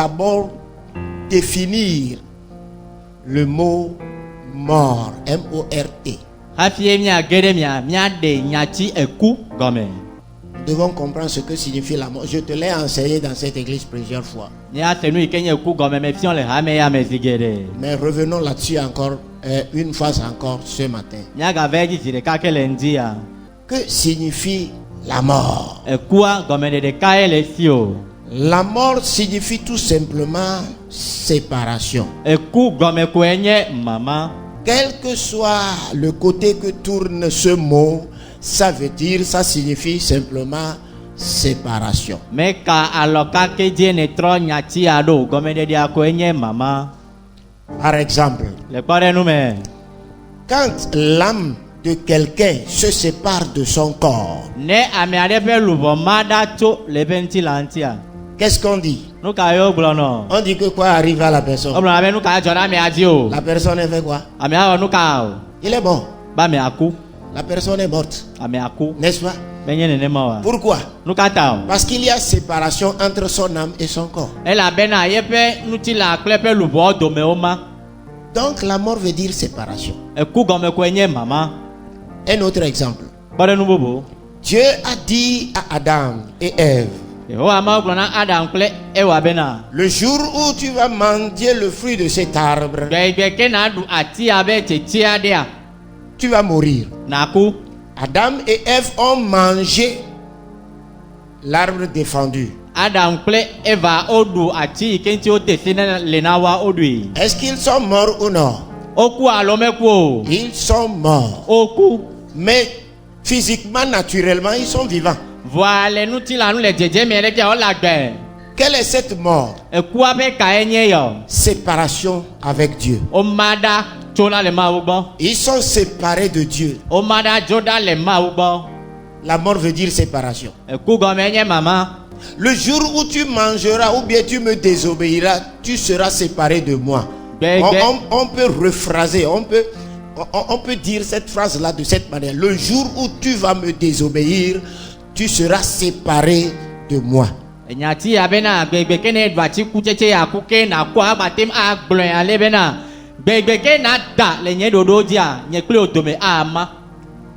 d'abord définir le mot mort, M-O-R-T. Nous devons comprendre ce que signifie la mort. Je te l'ai enseigné dans cette église plusieurs fois. Mais revenons là-dessus encore, une fois encore ce matin. Que signifie la mort? La mort signifie tout simplement séparation. Quel que soit le côté que tourne ce mot, ça veut dire, ça signifie simplement séparation. Par exemple, quand l'âme de quelqu'un se sépare de son corps, qu'est-ce qu'on dit? On dit que quoi arrive à la personne? La personne est fait quoi? Il est mort. La personne est morte. N'est-ce pas? Pourquoi? Parce qu'il y a séparation entre son âme et son corps. Donc la mort veut dire séparation. Un autre exemple. Dieu a dit à Adam et Ève, le jour où tu vas manger le fruit de cet arbre, tu vas mourir. Adam et Ève ont mangé l'arbre défendu. Est-ce qu'ils sont morts ou non? Ils sont morts. Mais physiquement, naturellement, ils sont vivants. Quelle est cette mort? Séparation avec Dieu. Ils sont séparés de Dieu. La mort veut dire séparation. Le jour où tu mangeras ou bien tu me désobéiras, tu seras séparé de moi. On peut rephraser, on peut dire cette phrase-là de cette manière. Le jour où tu vas me désobéir, tu seras séparé de moi.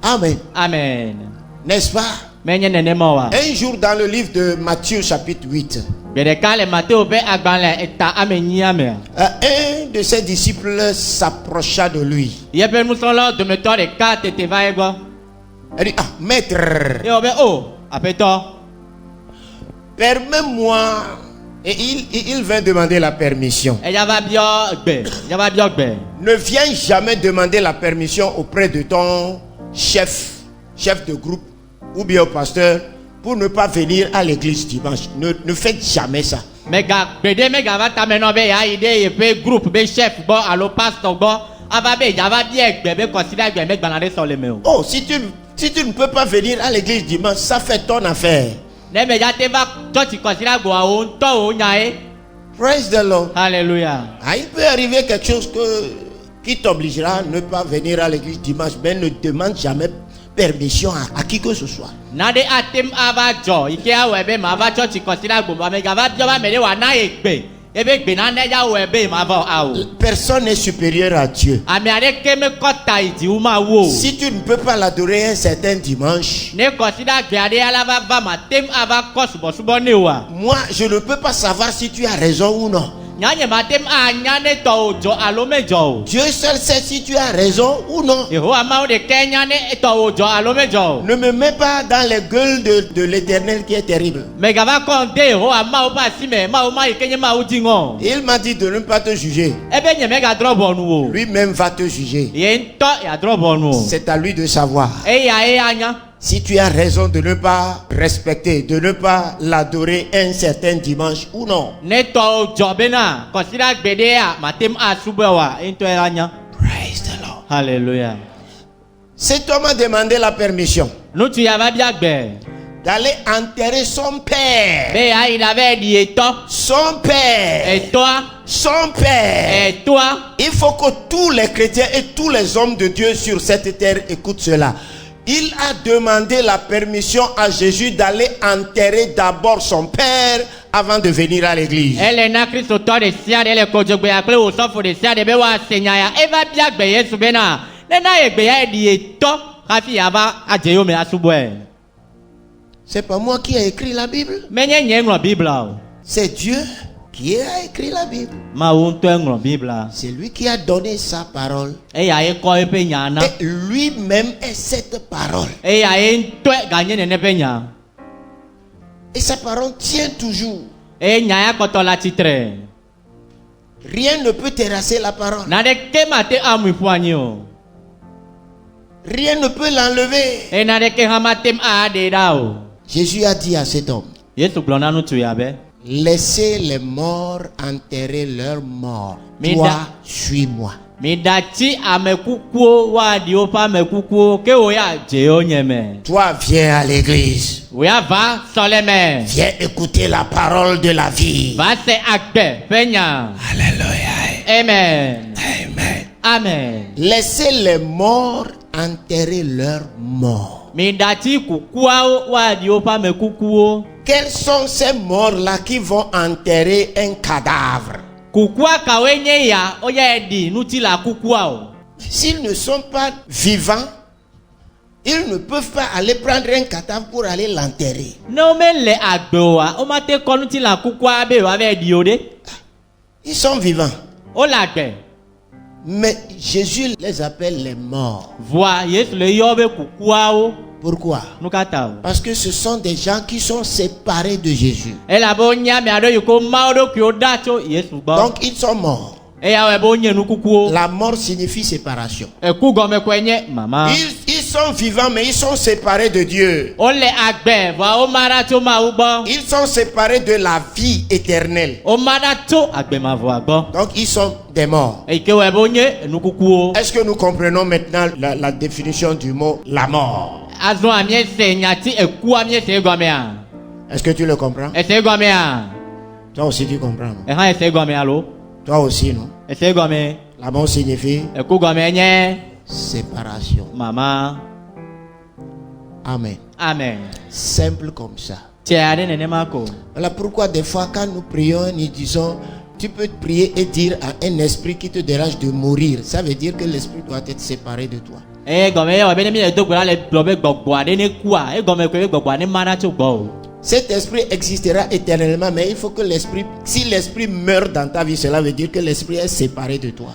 Amen. Amen. N'est-ce pas? Un jour dans le livre de Matthieu chapitre 8, un de ses disciples s'approcha de lui. Il dit, maître, permets-moi. Et il vint demander la permission. Ne viens jamais demander la permission auprès de ton chef de groupe ou bien au pasteur pour ne pas venir à l'église dimanche. Ne faites jamais ça. Oh, si tu ne peux pas venir à l'église dimanche, ça fait ton affaire. Praise the Lord. Hallelujah. Il peut arriver quelque chose qui t'obligera à ne pas venir à l'église dimanche, mais ne demande jamais permission à qui que ce soit. Personne n'est supérieur à Dieu. Si tu ne peux pas l'adorer un certain dimanche, moi je ne peux pas savoir si tu as raison ou non. Dieu seul sait si tu as raison ou non. Ne me mets pas dans les gueules de l'Éternel qui est terrible. Il m'a dit de ne pas te juger. Lui-même va te juger. C'est à lui de savoir si tu as raison de ne pas respecter, de ne pas l'adorer un certain dimanche ou non. Praise the Lord. Hallelujah. Cet homme a demandé la permission d'aller enterrer son père. Son père. Et toi? Son père. Et toi? Il faut que tous les chrétiens et tous les hommes de Dieu sur cette terre écoutent cela. Il a demandé la permission à Jésus d'aller enterrer d'abord son père avant de venir à l'église. C'est pas moi qui ai écrit la Bible. C'est Dieu qui a écrit la Bible. C'est lui qui a donné sa parole. Et lui-même est cette parole. Et sa parole tient toujours. Rien ne peut terrasser la parole. Rien ne peut l'enlever. Jésus a dit à cet homme, laissez les morts enterrer leurs morts. Toi, suis-moi. Toi, viens à l'église. Viens écouter la parole de la vie. Alléluia. Amen. Amen. Amen. Laissez les morts enterrer leurs morts. Quels sont ces morts-là qui vont enterrer un cadavre? S'ils ne sont pas vivants, ils ne peuvent pas aller prendre un cadavre pour aller l'enterrer. Ils sont vivants. Mais Jésus les appelle les morts. Pourquoi? Parce que ce sont des gens qui sont séparés de Jésus. Donc ils sont morts. La mort signifie séparation. Ils sont vivants mais ils sont séparés de Dieu. Ils sont séparés de la vie éternelle. Donc ils sont des morts. Est-ce que nous comprenons maintenant la définition du mot la mort? Est-ce que tu le comprends? Toi aussi tu comprends? Toi aussi, non? La mort signifie séparation. Maman. Amen. Amen. Simple comme ça. Voilà pourquoi des fois quand nous prions, nous disons, tu peux prier et dire à un esprit qui te dérange de mourir. Ça veut dire que l'esprit doit être séparé de toi. Cet esprit existera éternellement, mais il faut que l'esprit, si l'esprit meurt dans ta vie, cela veut dire que l'esprit est séparé de toi.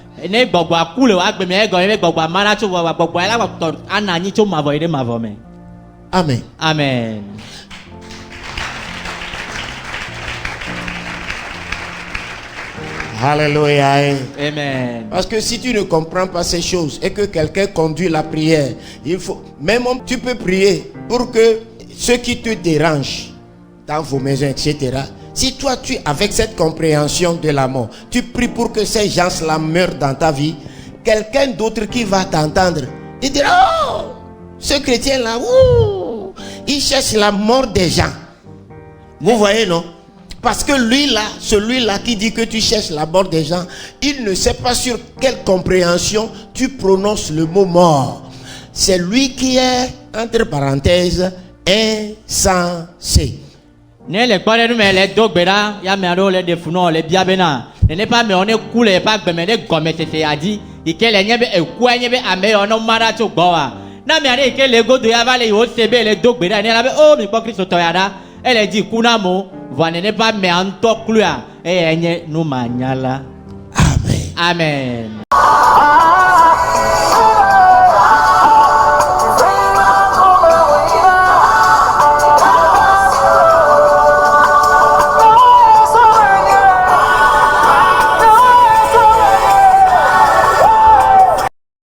Amen. Amen. Alléluia. Amen. Parce que si tu ne comprends pas ces choses et que quelqu'un conduit la prière, il faut, même tu peux prier pour que ceux qui te dérangent dans vos maisons, etc. Si toi tu avec cette compréhension de la mort, tu pries pour que ces gens-là meurent dans ta vie, quelqu'un d'autre qui va t'entendre, il dira, oh, ce chrétien-là, il cherche la mort des gens. Vous voyez, non? Parce que celui-là qui dit que tu cherches la mort des gens, il ne sait pas sur quelle compréhension tu prononces le mot mort. C'est lui qui est, entre parenthèses, insensé. Ne le kpɔɖe nu me le do gbe ɖa ya ame aɖewo le ɖe funɔ le bia bena nene ƒe amewo ne ku le eƒe agbeme ɖe gɔmesese ya dzi yi ke le nye be ekua nye be ame yawo ne ma ɖa tso gbɔ wa na ame aɖe yi ke le godo ya va le yiwo se be le do gbe ɖa ne la be o mi kpɔ kristotɔ ya ɖa ele dzi ku na mo vɔ nene ƒe amea ŋutɔ kloa eye enye nu manyala. Amen. Amen.